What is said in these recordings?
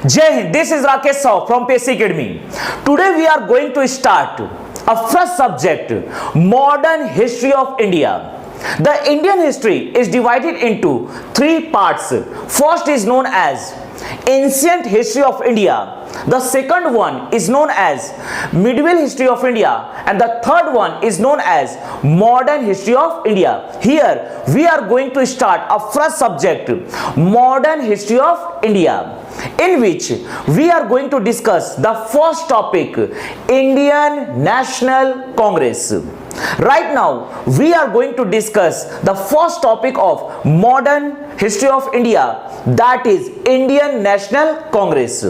Jai Hind, this is Rakesh Sahu from PSC Academy. Today we are going to start a fresh subject, modern history of India. The Indian history is divided into three parts. First is known as ancient history of India. The second one is known as medieval history of India, and the third one is known as modern history of India. Here we are going to start a fresh subject, modern history of India, in which we are going to discuss the first topic, Indian National Congress. Right now we are going to discuss the first topic of modern history of India, that is Indian National Congress.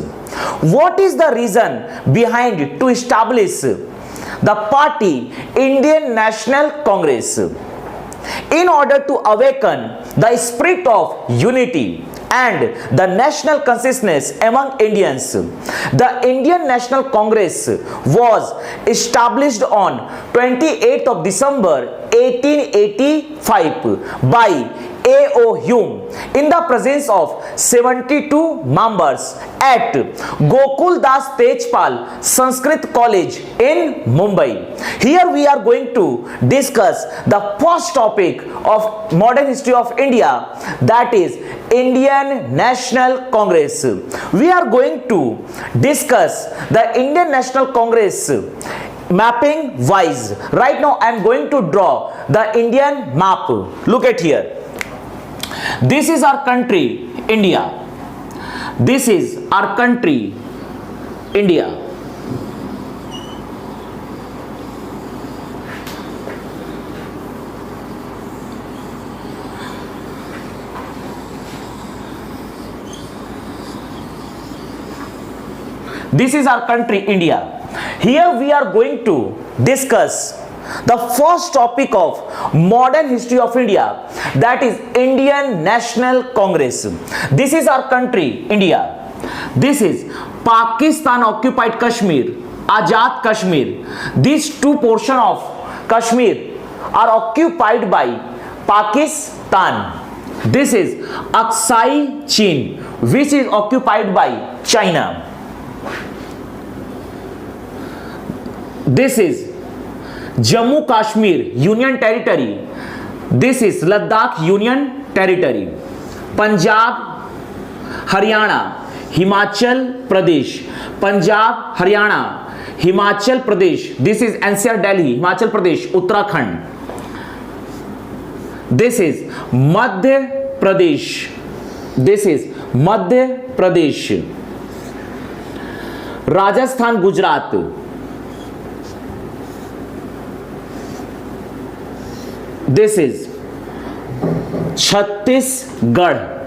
What is the reason behind to establish the party Indian National Congress? In order to awaken the spirit of unity and the national consciousness among Indians, the Indian National Congress was established on 28th of December 1885 by A.O. Hume in the presence of 72 members at Gokul Das Tejpal Sanskrit College in Mumbai. Here we are going to discuss the first topic of modern history of India, that is Indian National Congress. We are going to discuss the Indian National Congress mapping wise. Right now I am going to draw the Indian map. Look at here. This is our country, India. This is our country, India. This is our country, India. Here we are going to discuss the first topic of modern history of India, that is Indian National Congress. This is our country, India. This is Pakistan occupied Kashmir, Azad Kashmir. These two portions of Kashmir are occupied by Pakistan. This is Aksai Chin, which is occupied by China. This is Jammu Kashmir Union Territory. This is Ladakh Union Territory. Punjab, Haryana, Himachal Pradesh. Punjab, Haryana, Himachal Pradesh. This is NCR Delhi, Himachal Pradesh, Uttarakhand. This is Madhya Pradesh. This is Madhya Pradesh. Rajasthan, Gujarat. This is Chhattisgarh.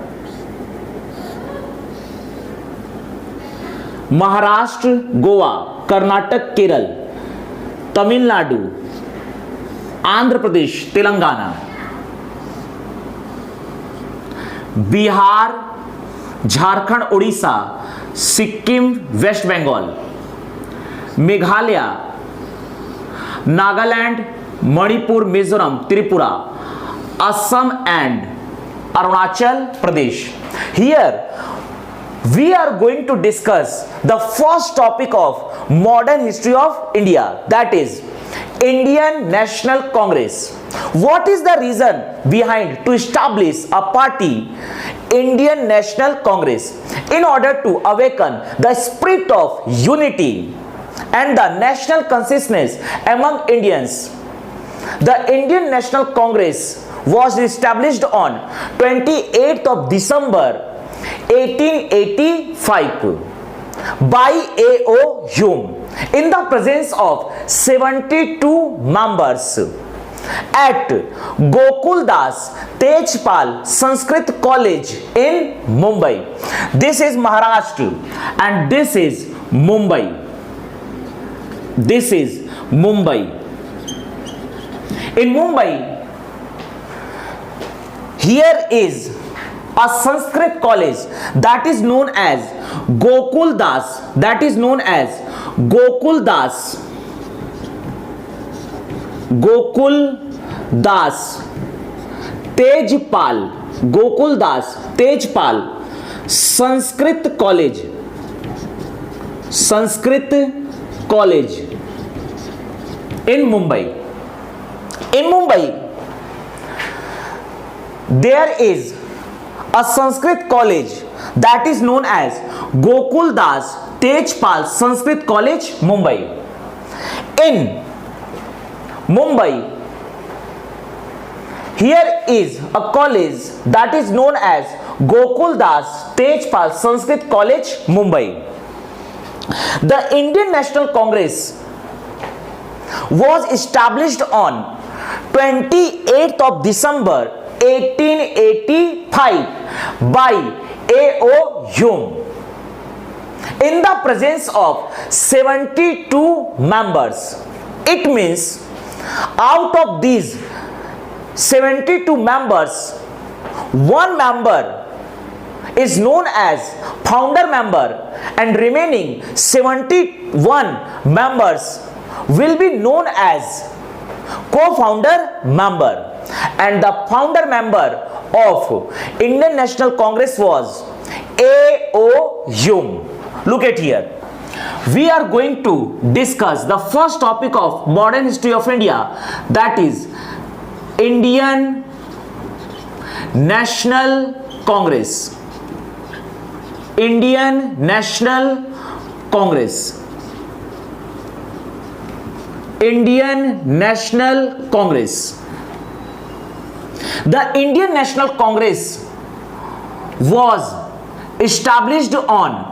Maharashtra, Goa, Karnataka, Kerala, Tamil Nadu, Andhra Pradesh, Telangana, Bihar, Jharkhand, Odisha, Sikkim, West Bengal, Meghalaya, Nagaland, Manipur, Mizoram, Tripura, Assam and Arunachal Pradesh. Here we are going to discuss the first topic of modern history of India, that is Indian National Congress. What is the reason behind to establish a party Indian National Congress? In order to awaken the spirit of unity and the national consciousness among Indians. The Indian National Congress was established on 28th of December 1885 by A.O. Hume in the presence of 72 members at Gokul Das Tejpal Sanskrit College in Mumbai. This is Maharashtra and this is Mumbai. This is Mumbai. In Mumbai, here is a Sanskrit college that is known as Gokul Das. That is known as Gokul Das. Gokul Das Tejpal. Gokul Das Tejpal Sanskrit College Sanskrit College in Mumbai. In Mumbai, there is a Sanskrit college that is known as Gokul Das Tejpal Sanskrit College, Mumbai. In Mumbai, here is a college that is known as Gokul Das Tejpal Sanskrit College, Mumbai. The Indian National Congress was established on 28th of December 1885 by A.O. Hume in the presence of 72 members. It means out of these 72 members, one member is known as founder member and remaining 71 members will be known as co-founder member. And the founder member of Indian National Congress was A.O. Hume. Look at here. We are going to discuss the first topic of modern history of India, that is Indian National Congress. Indian National Congress. Indian National Congress. The Indian National Congress was established on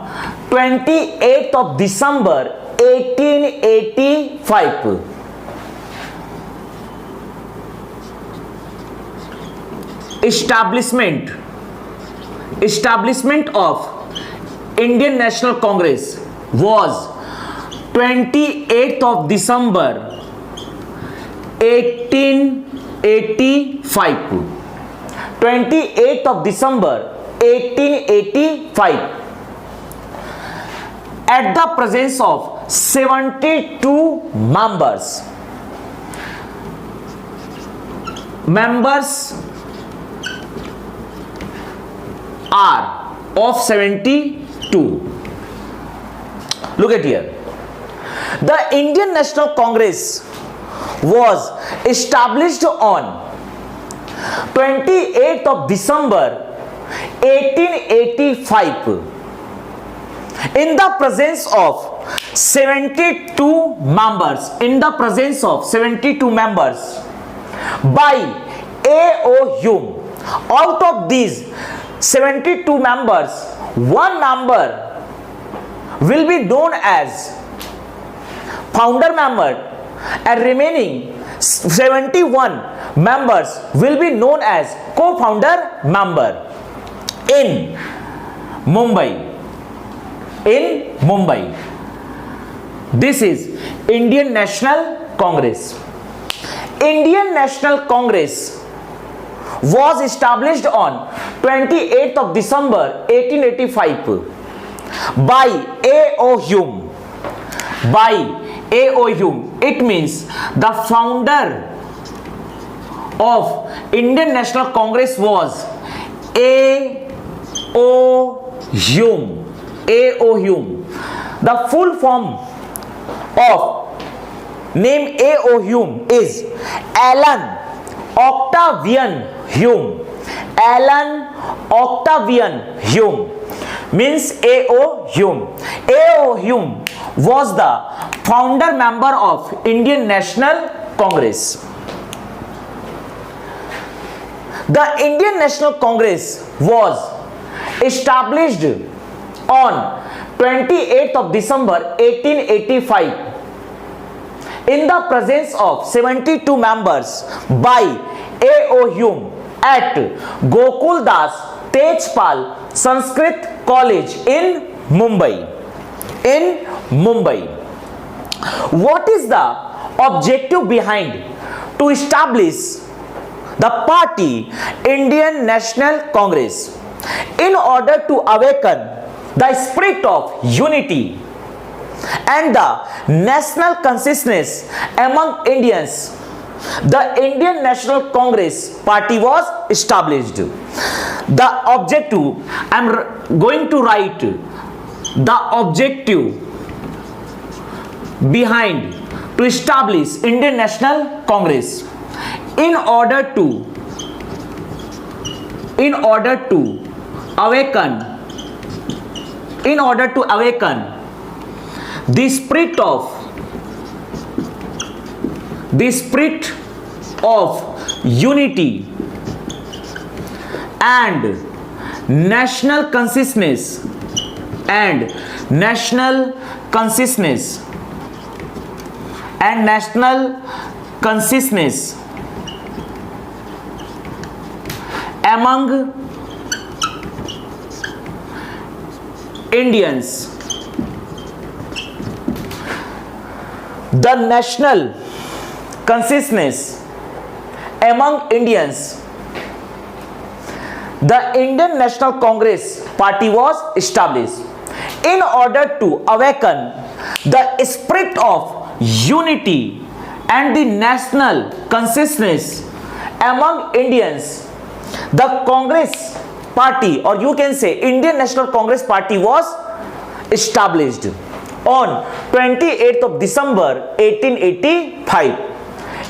28th of December 1885. Establishment of Indian National Congress was 28th of December 1885. 28th of December 1885. At the presence of 72 members. Members are of 72. Look at here. The Indian National Congress was established on 28th of December 1885 in the presence of 72 members. In the presence of 72 members by A.O. Hume. Out of these 72 members, one member will be known as founder member and remaining 71 members will be known as co-founder member. In Mumbai. In Mumbai. This is Indian National Congress. Indian National Congress was established on 28th of December 1885 by A.O. Hume. By A.O. Hume. It means the founder of Indian National Congress was A.O. Hume. A.O. Hume. The full form of name A.O. Hume is Alan Octavian Hume. Alan Octavian Hume means A.O. Hume. A.O. Hume was the founder member of Indian National Congress. The Indian National Congress was established on 28th of December 1885 in the presence of 72 members by A.O. Hume at Gokul Das Tejpal Sanskrit College in Mumbai. In Mumbai. What is the objective behind to establish the party Indian National Congress? In order to awaken the spirit of unity and the national consciousness among Indians, the Indian National Congress party was established. The objective, I am going to write the objective behind to establish Indian National Congress in order to awaken the spirit of unity and national consciousness among Indians. The national consciousness among Indians. The Indian National Congress Party was established in order to awaken the spirit of unity and the national consciousness among Indians. The Congress Party, or you can say Indian National Congress Party, was established on 28th of December 1885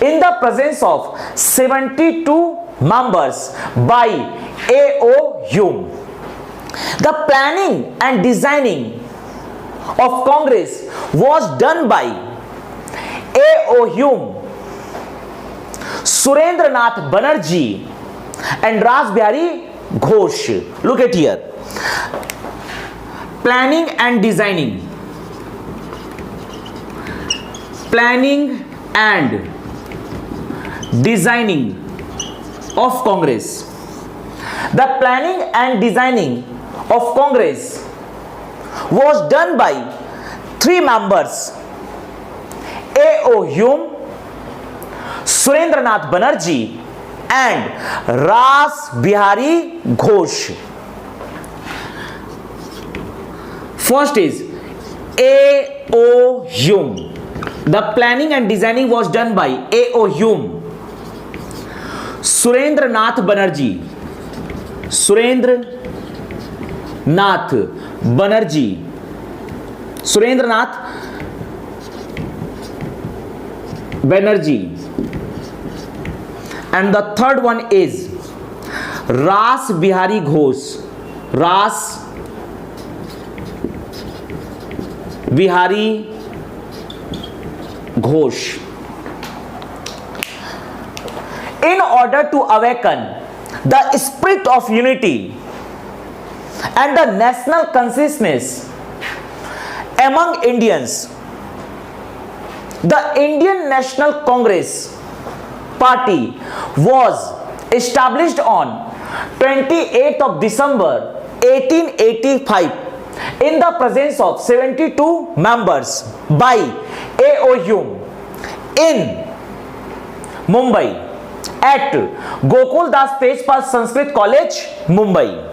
in the presence of 72 members by A.O. Hume. The planning and designing of Congress was done by A.O. Hume, Surendranath Banerjee and Rasbihari Ghosh. Look at here. Planning and designing of Congress. The planning and designing of Congress was done by three members: A.O. Hume, Surendranath Banerjee and Rasbihari Ghosh. First is A.O. Hume. The planning and designing was done by A.O. Hume, Surendranath Banerjee, and the third one is Rasbihari Ghosh. In order to awaken the spirit of unity and the national consciousness among Indians, the Indian National Congress Party was established on 28th of December 1885 in the presence of 72 members by A.O. Hume in Mumbai at Gokul Das Tejpal Sanskrit College, Mumbai.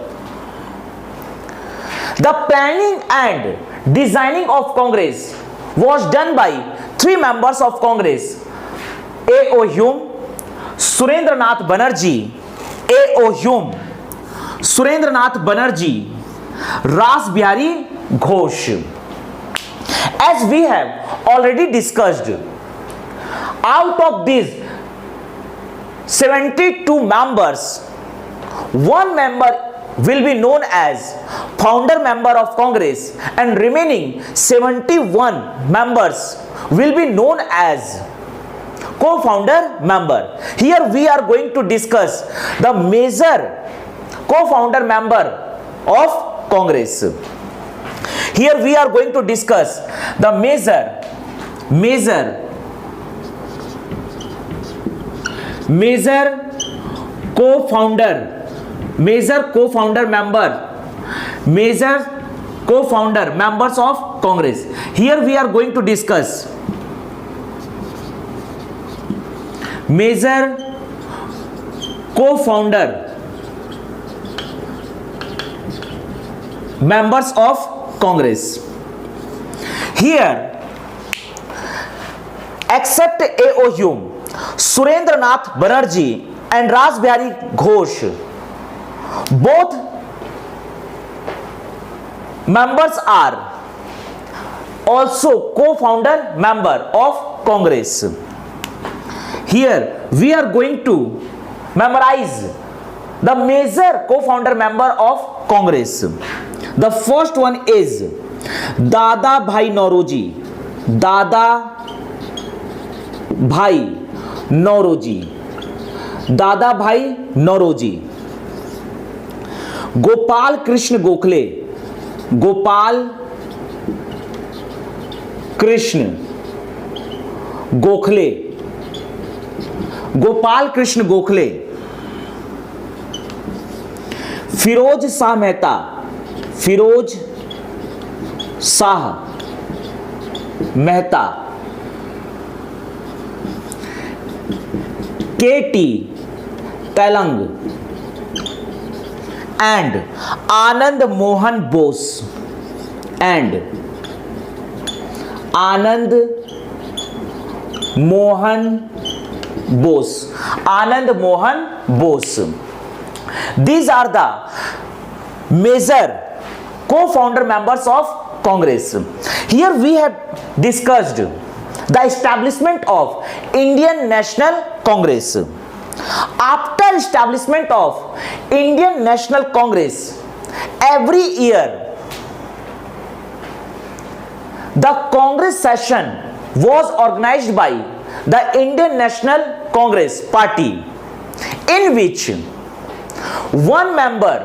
The planning and designing of Congress was done by three members of Congress: A.O. Hume, Surendranath Banerjee, Rasbihari Ghosh. As we have already discussed, out of these 72 members, one member will be known as founder member of Congress and remaining 71 members will be known as co-founder member. Here we are going to discuss the major co-founder member of Congress. Here we are going to discuss the major co-founder members of Congress. Here we are going to discuss major co-founder members of Congress. Here, except A.O. Hume, Surendranath Banerjee and Rasbihari Ghosh, both members are also co-founder member of Congress. Here we are going to memorize the major co-founder member of Congress. The first one is Dada Bhai Nauroji. Dada Bhai Nauroji. Dada Bhai Nauroji. Gopal Krishna Gokhale. Gopal Krishna Gokhale. Gopal Krishna Gokhale. Firoz Shah Mehta. Firoz Shah Mehta. K T Telang and Anand Mohan Bose. And Anand Mohan Bose. Anand Mohan Bose. These are the major co-founder members of Congress. Here we have discussed the establishment of Indian National Congress. After establishment of Indian National Congress, every year the Congress session was organized by the Indian National Congress Party, in which one member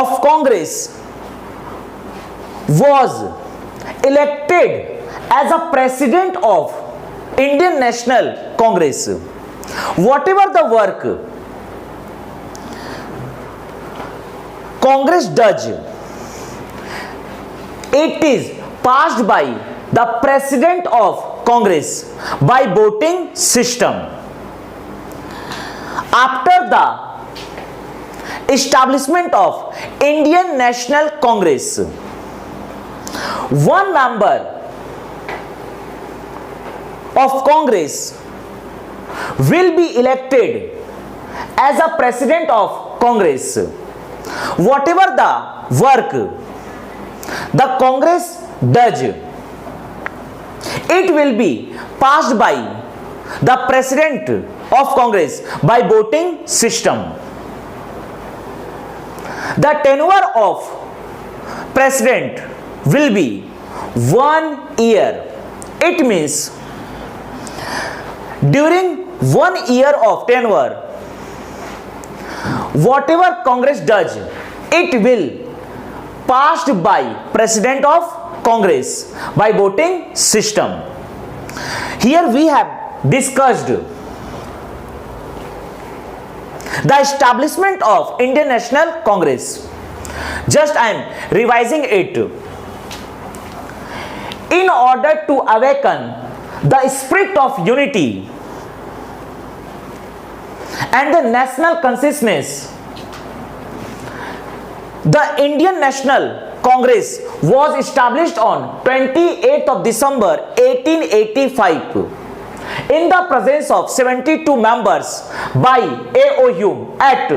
of Congress was elected as a president of Indian National Congress. Whatever the work Congress does, it is passed by the president of Congress by voting system. After the establishment of Indian National Congress, one member of Congress will be elected as a president of Congress. Whatever the work the Congress does, it will be passed by the president of Congress by voting system. The tenure of president will be 1 year. It means during 1 year of tenure, whatever Congress does, it will passed by president of Congress by voting system. Here we have discussed the establishment of Indian National Congress. Just I am revising it. In order to awaken the spirit of unity and the national consciousness, the Indian National Congress was established on 28th of December 1885 in the presence of 72 members by A.O. Hume at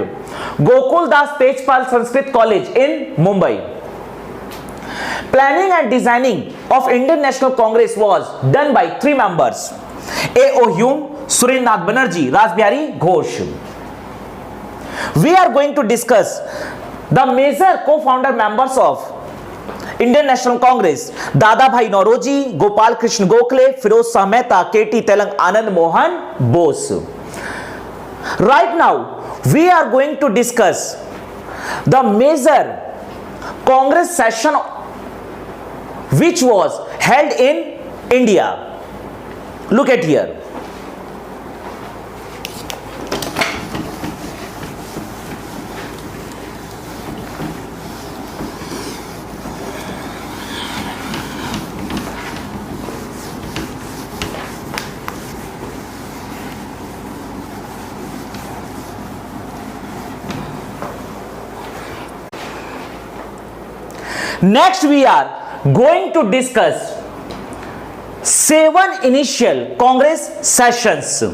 Gokul Das Tejpal Sanskrit College in Mumbai. Planning and designing of Indian National Congress was done by 3 members: A.O. Hume, Surendranath Banerjee, Rasbihari Ghosh. We are going to discuss the major co-founder members of Indian National Congress: Dada Bhai Nauroji, Gopal Krishna Gokhale, Firoz Shah Mehta, K.T. Telang, Anand Mohan Bose. Right now we are going to discuss the major Congress session which was held in India. Look at here. Next we are going to discuss 7 initial Congress sessions.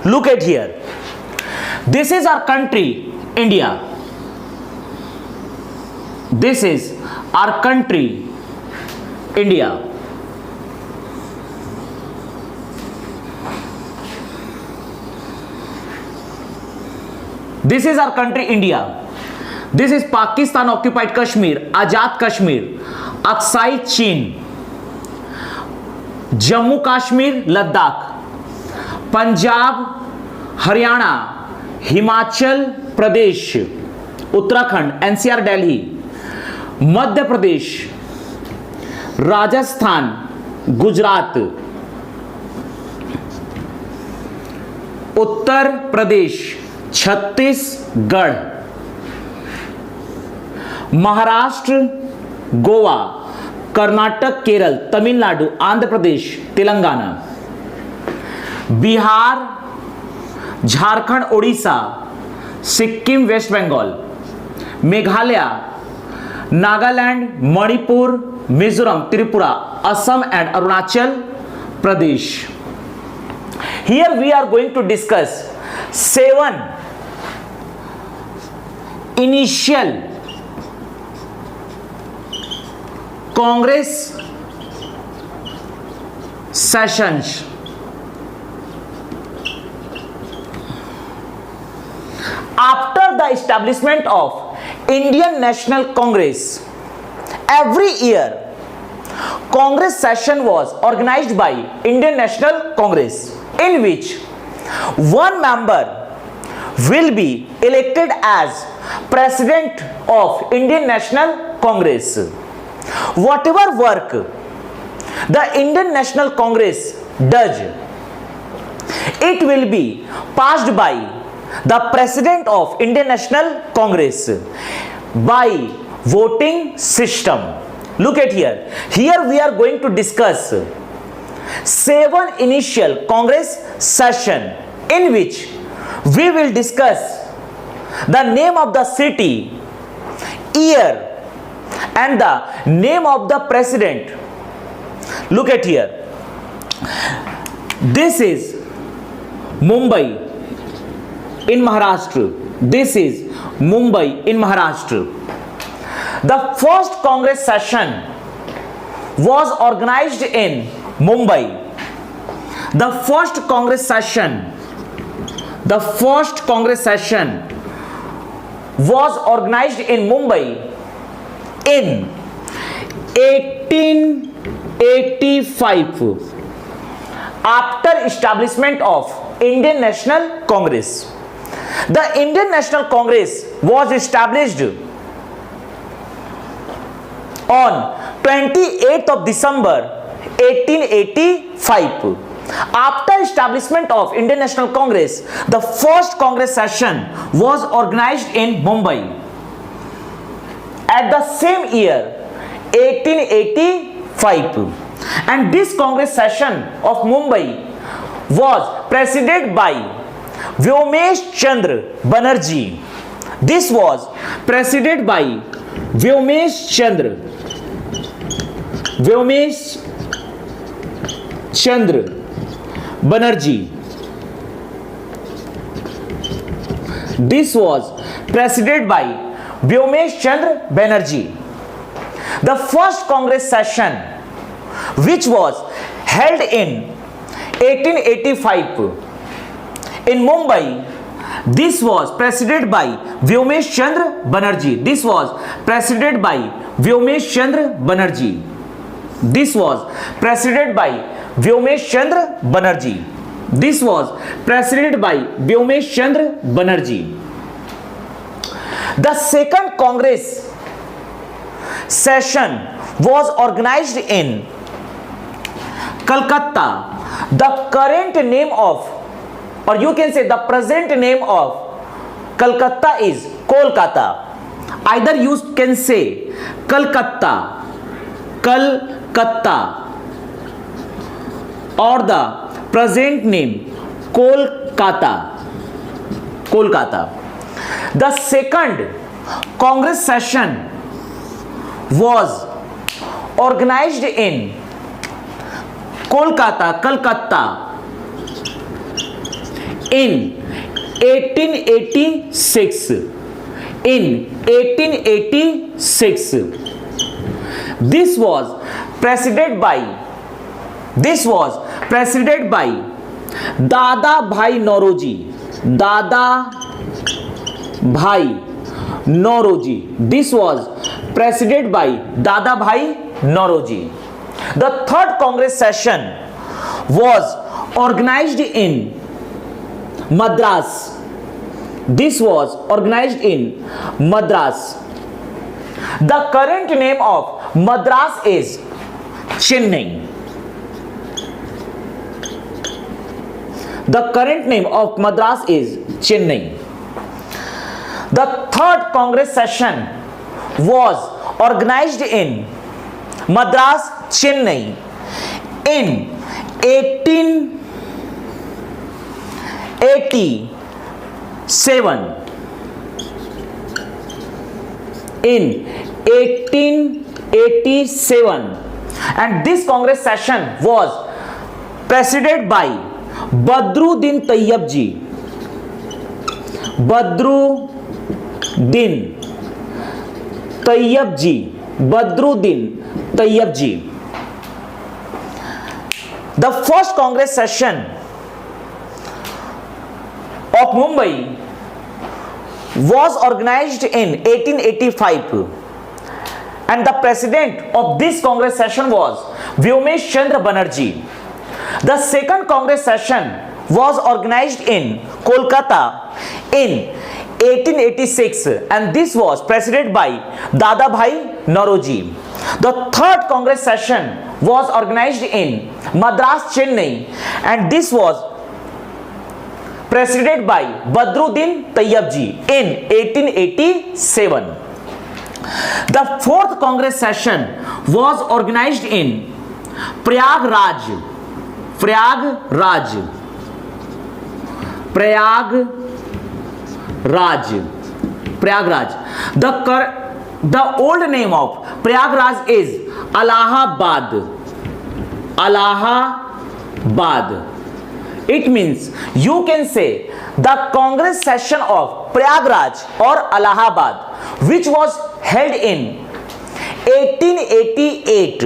Look at here. This is our country, India. This is our country, India. This is our country, India. This is Pakistan occupied Kashmir, Azad Kashmir, Aksai Chin, Jammu Kashmir, Ladakh, Punjab, Haryana, Himachal Pradesh, Uttarakhand, NCR Delhi, Madhya Pradesh, Rajasthan, Gujarat, Uttar Pradesh, Chhattisgarh, Maharashtra, Goa, Karnataka, Kerala, Tamil Nadu, Andhra Pradesh, Telangana, Bihar, Jharkhand, Orissa, Sikkim, West Bengal, Meghalaya, Nagaland, Manipur, Mizoram, Tripura, Assam and Arunachal Pradesh. Here we are going to discuss 7 initial Congress sessions. After the establishment of Indian National Congress, every year Congress session was organized by Indian National Congress, in which one member will be elected as President of Indian National Congress. Whatever work the Indian National Congress does, it will be passed by the President of Indian National Congress by voting system. Look at here. Here we are going to discuss 7 initial Congress session, in which we will discuss the name of the city, year, and the name of the president. Look at here. This is Mumbai in Maharashtra. This is Mumbai in Maharashtra. The first Congress session was organized in Mumbai. The first Congress session was organized in Mumbai in 1885 after establishment of Indian National Congress. The Indian National Congress was established on 28th of December 1885. After establishment of Indian National Congress, the first Congress session was organized in Mumbai. At the same year, 1885, and this Congress session of Mumbai was presided by Vyomesh Chandra Banerjee. This was presided by Vyomesh Chandra Banerjee. This was presided by Vyomesh Chandra Banerjee. The first Congress session, which was held in 1885 in Mumbai, this was presided by Vyomesh Chandra Banerjee. This was presided by Vyomesh Chandra Banerjee. This was presided by Vyomesh Chandra Banerjee. This was presided by Vyomesh Chandra Banerjee. The second Congress session was organized in Calcutta. The current name of, or you can say the present name of Calcutta is Kolkata. Either you can say Calcutta, or the present name Kolkata. The second Congress session was organized in Calcutta in 1886. in 1886. This was presided by Dada Bhai Nauroji. Dada Bhai Nauroji. This was presided by Dada Bhai Nauroji. The third Congress session was organized in Madras. This was organized in Madras. The current name of Madras is Chennai. The current name of Madras is Chennai. The third Congress session was organized in Madras, Chennai in 1887. In 1887, and this Congress session was presided by Badruddin Tayyab ji. Badruddin Tayyab ji. Badruddin Tayyab ji. The first Congress session of Mumbai was organized in 1885, and the president of this Congress session was Vyomesh Chandra Banerjee. The second Congress session was organized in Kolkata in 1886, and this was presided by Dada Bhai Nauroji. The third Congress session was organized in Madras, Chennai, and this was presided by Badruddin Tayyab ji in 1887. The fourth Congress session was organized in Prayagraj. The old name of Prayagraj is Allahabad. It means, you can say, the Congress session of Prayagraj or Allahabad, which was held in 1888.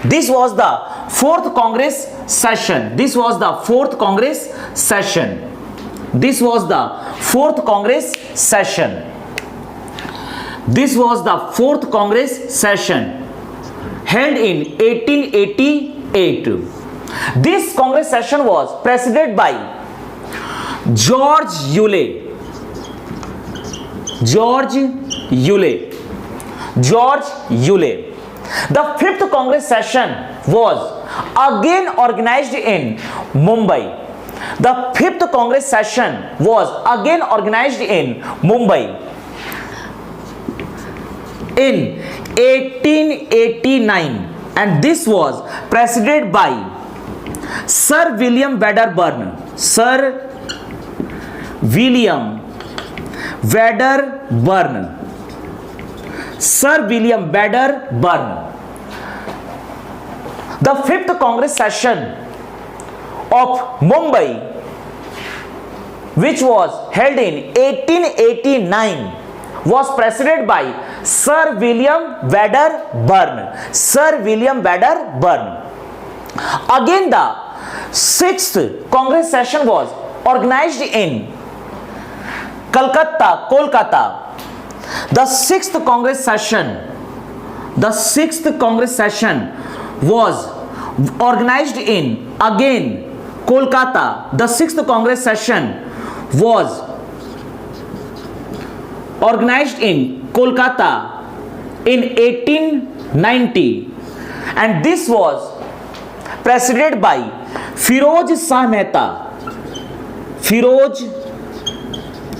This was the fourth Congress session. This was the fourth Congress session. This was the fourth Congress session. This was the fourth Congress session held in 1888. This Congress session was presided by George Ewell. The fifth Congress session was again organized in Mumbai. The fifth Congress session was again organized in Mumbai in 1889, and this was presided by Sir William Wedderburn. The fifth Congress session of Mumbai, which was held in 1889, was presided by Sir William Wedderburn. Again, the sixth Congress session was organized in Kolkata. The sixth Congress session was organized in again Kolkata. The sixth Congress session was organized in Kolkata in 1890, and this was presided by Firoz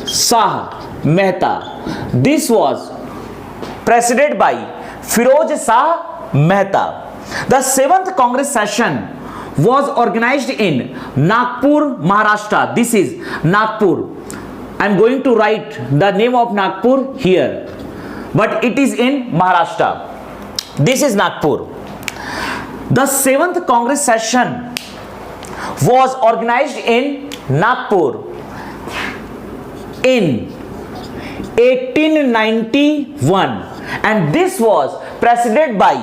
Shah Mehta. This was presided by Firoz Shah Mehta. The seventh Congress session was organized in Nagpur, Maharashtra. This is Nagpur. I am going to write the name of Nagpur here, but it is in Maharashtra. This is Nagpur. The seventh Congress session was organized in Nagpur in 1891, and this was presided by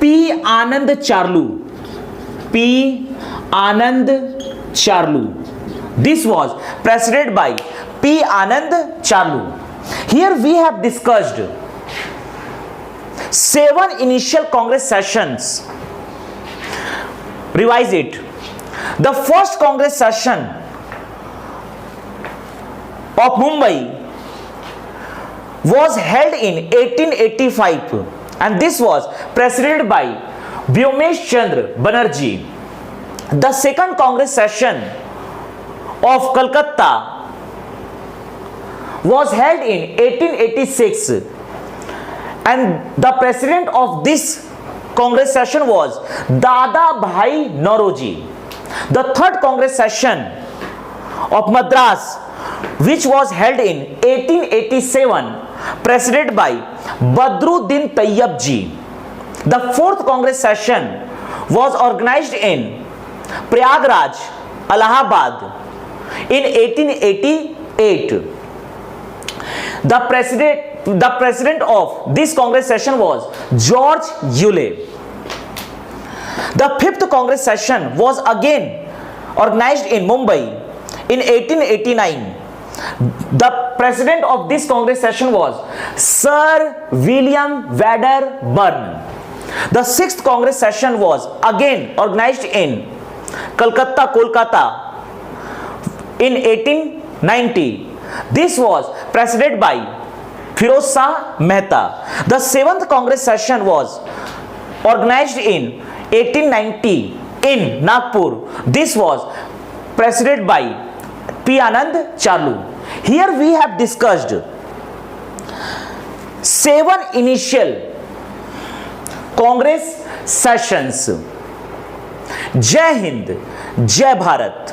P. Anand Charlu. P. Anand Charlu. This was presided by P. Anand Charlu. Here we have discussed 7 initial Congress sessions. Revise it. The first Congress session of Mumbai was held in 1885, and this was presided by Byomesh Chandra Banerjee. The second Congress session of Calcutta was held in 1886, and the president of this Congress session was Dada Bhai Nauroji. The third Congress session of Madras, which was held in 1887, presided by Badruddin Tayyab ji. The fourth Congress session was organized in Prayagraj, Allahabad in 1888. The president of this Congress session was George Euler. The fifth Congress session was again organized in Mumbai in 1889. The president of this Congress session was Sir William Wedderburn. The sixth Congress session was again organized in Calcutta, Kolkata in 1890. This was presided by Firoz Shah Mehta. The seventh Congress session was organized in 1890 in Nagpur. This was presided by P. Anand Charlu. Here we have discussed 7 initial Congress sessions. Jai Hind, Jai Bharat.